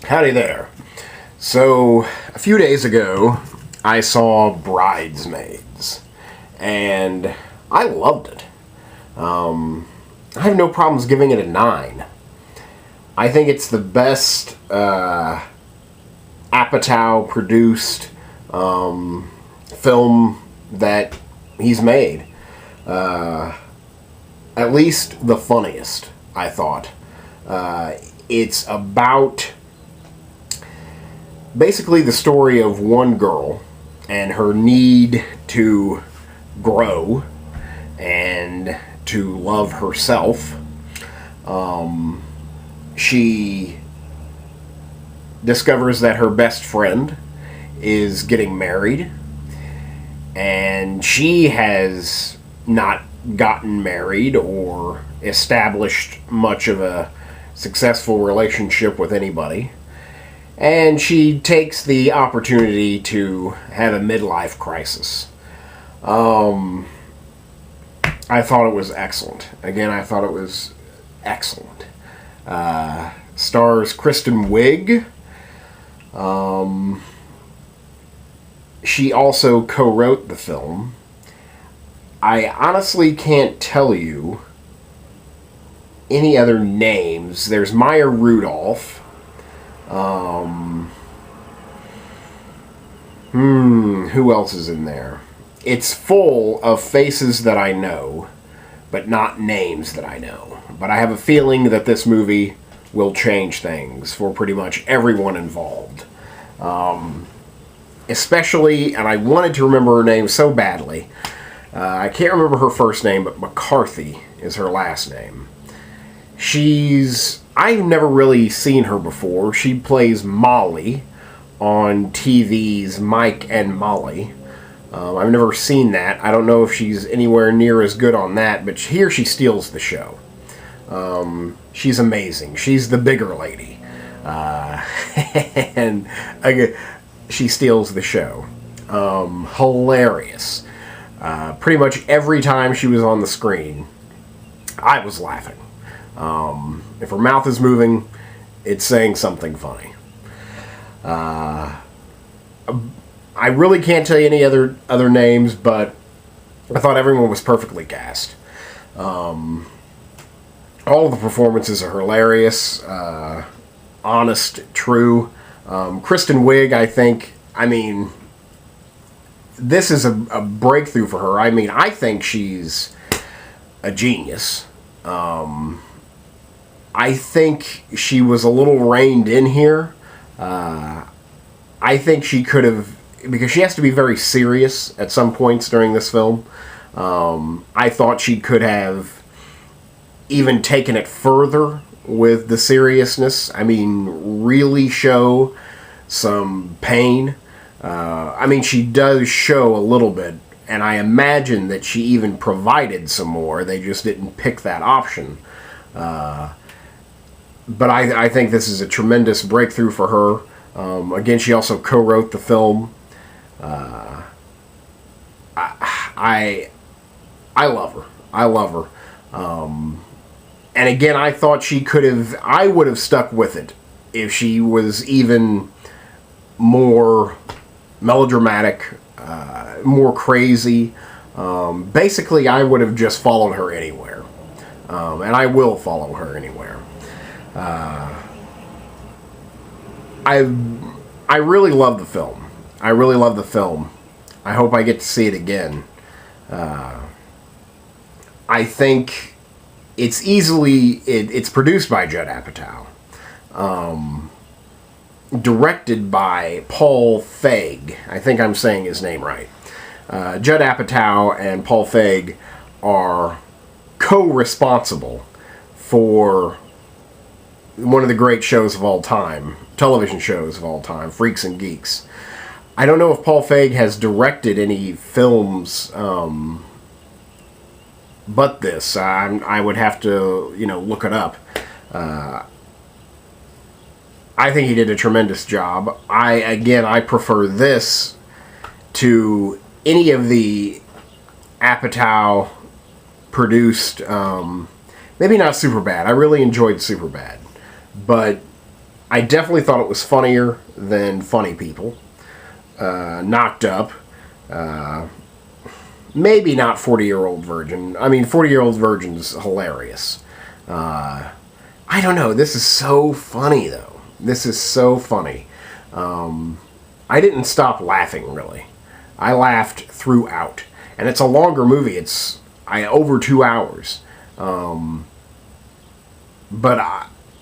Howdy there. So, a few days ago, I saw Bridesmaids, and I loved it. I have no problems giving it a 9. I think it's the best Apatow produced film that he's made. At least the funniest, I thought. It's about basically the story of one girl and her need to grow and to love herself. She discovers that her best friend is getting married, and she has not gotten married or established much of a successful relationship with anybody. And she takes the opportunity to have a midlife crisis. I thought it was excellent. Again, I thought it was excellent. Stars Kristen Wiig. She also co-wrote the film. I honestly can't tell you any other names. There's Maya Rudolph. Who else is in there? It's full of faces that I know, but not names that I know. But I have a feeling that this movie will change things for pretty much everyone involved. Especially, and I wanted to remember her name so badly. I can't remember her first name, but McCarthy is her last name. I've never really seen her before. She plays Molly on TV's Mike and Molly. I've never seen that. I don't know if she's anywhere near as good on that, but here she steals the show. She's amazing. She's the bigger lady. And again, she steals the show. Hilarious. Pretty much every time she was on the screen, I was laughing. If her mouth is moving, it's saying something funny. I really can't tell you any other names, but I thought everyone was perfectly cast. All of the performances are hilarious, honest, true. Kristen Wiig, this is a breakthrough for her. I think she's a genius. I think she was a little reined in here. I think she could have, because she has to be very serious at some points during this film. I thought she could have even taken it further with the seriousness. Really show some pain. She does show a little bit, and I imagine that she even provided some more. They just didn't pick that option. But I think this is a tremendous breakthrough for her. Again, she also co-wrote the film. I love her. I love her. And again, I thought I would have stuck with it if she was even more melodramatic, more crazy. Basically, I would have just followed her anywhere. And I will follow her anywhere. I really love the film. I really love the film. I hope I get to see it again. I think it's produced by Judd Apatow. Directed by Paul Feig. I think I'm saying his name right. Judd Apatow and Paul Feig are co-responsible for one of the great shows of all time, television shows of all time, Freaks and Geeks. I don't know if Paul Feig has directed any films but this. I would have to, look it up. I think he did a tremendous job. I prefer this to any of the Apatow produced, maybe not Superbad. I really enjoyed Superbad. But I definitely thought it was funnier than Funny People. Knocked Up. Maybe not 40-Year-Old Virgin. I mean, 40-Year-Old Virgin's hilarious. I don't know. This is so funny, though. This is so funny. I didn't stop laughing, really. I laughed throughout. And it's a longer movie. It's over 2 hours. But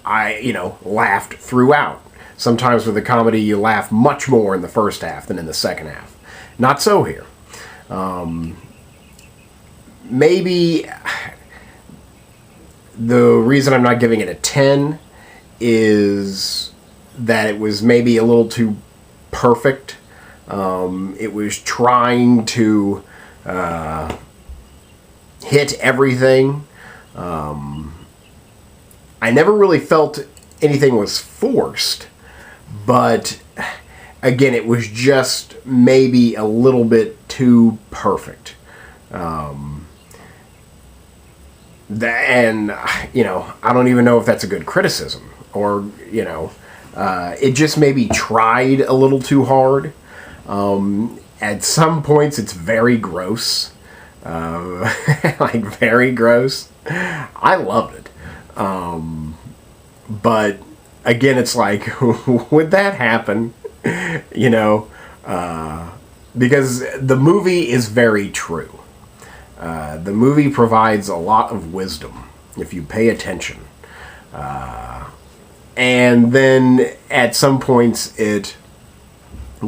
I laughed throughout. Sometimes with a comedy, you laugh much more in the first half than in the second half. Not so here. Maybe the reason I'm not giving it a 10 is that it was maybe a little too perfect. It was trying to hit everything. I never really felt anything was forced, but again, it was just maybe a little bit too perfect. And, I don't even know if that's a good criticism, or, it just maybe tried a little too hard. At some points, it's very gross. Like, very gross. I loved it. But, again, it's like, would that happen? Because the movie is very true. The movie provides a lot of wisdom if you pay attention. And then at some points it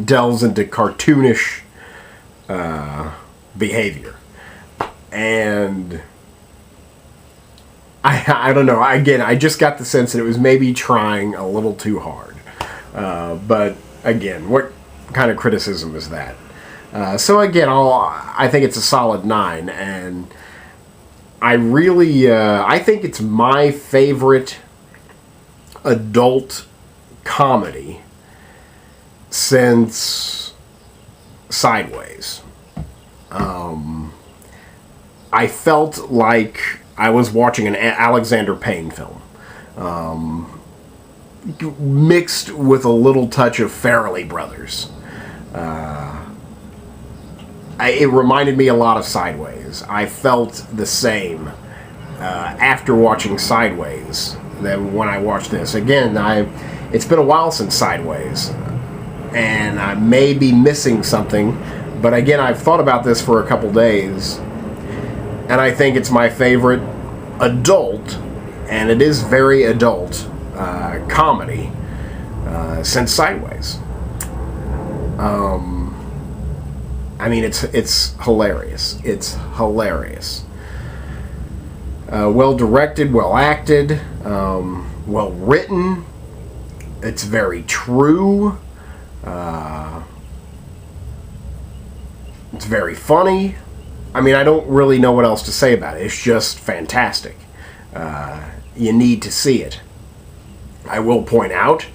delves into cartoonish behavior. And I don't know. Again, I just got the sense that it was maybe trying a little too hard. But again, what kind of criticism is that? So again, I think it's a solid 9, and I think it's my favorite adult comedy since Sideways. I felt like I was watching an Alexander Payne film, mixed with a little touch of Farrelly Brothers. It reminded me a lot of Sideways. I felt the same after watching Sideways than when I watched this. Again, it's been a while since Sideways, and I may be missing something, but again, I've thought about this for a couple days, and I think it's my favorite adult, and it is very adult, comedy since Sideways. I mean, it's hilarious. It's hilarious. Well directed, well acted, well written. It's very true. It's very funny. I mean, I don't really know what else to say about it. It's just fantastic. You need to see it. I will point out,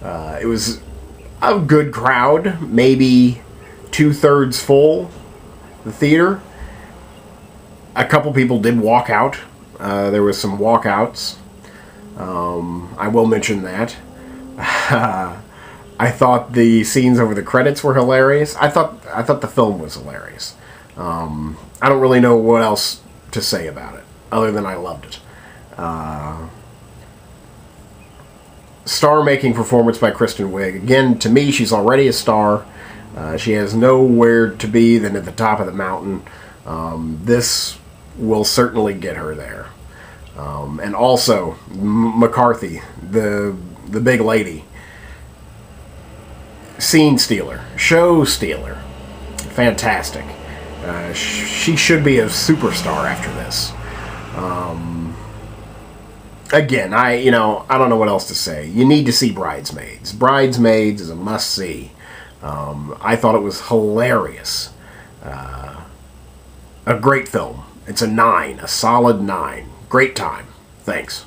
it was a good crowd, maybe 2/3 full, the theater. A couple people did walk out. There was some walkouts. I will mention that. I thought the scenes over the credits were hilarious. I thought the film was hilarious. I don't really know what else to say about it, other than I loved it. Star-making performance by Kristen Wiig. Again, to me, she's already a star. She has nowhere to be than at the top of the mountain. This will certainly get her there. And also, McCarthy, the big lady. Scene stealer. Show stealer. Fantastic. She should be a superstar after this. Again, I don't know what else to say. You need to see Bridesmaids. Bridesmaids is a must-see. I thought it was hilarious. A great film. It's a 9, a solid 9. Great time. Thanks.